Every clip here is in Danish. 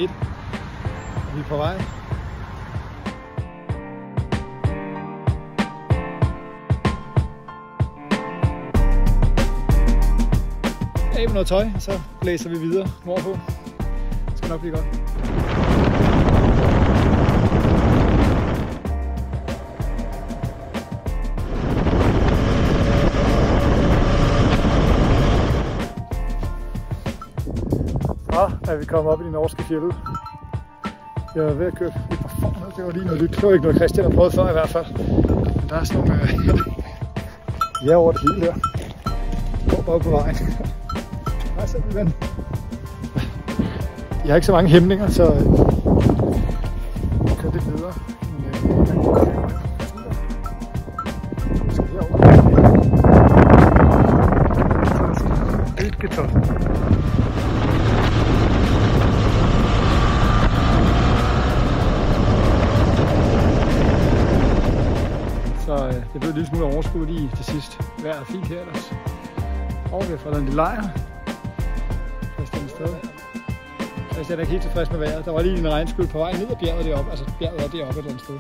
1. Og vi er på vej. Af med noget tøj, så blæser vi videre nordpå. Det skal nok blive godt. Så er vi kommet op i de norske fjelde. Jeg var ved at køre lidt på fornet. Det var lige noget nyt. Det var ikke noget Christian har prøvet før i hvert fald. Men der er sådan nogle ja over det hele her. Går bare på vejen. Der er simpelthen. Jeg har ikke så mange hæmninger, så jeg kører lidt videre. Så skal herover. Lidt getot. Så det blev en lille smule overskud lige til sidst. Vejret er fint her ellers. Og vi har fået en lille lejr. Christian sted. Christian er ikke helt tilfreds med vejret. Der var lige en regnskyld på vej ned ad bjerget deroppe. Altså bjerget er deroppe et eller andet sted.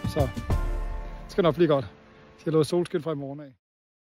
Så det skal nok blive godt. Jeg skal lave solskin fra i morgen af.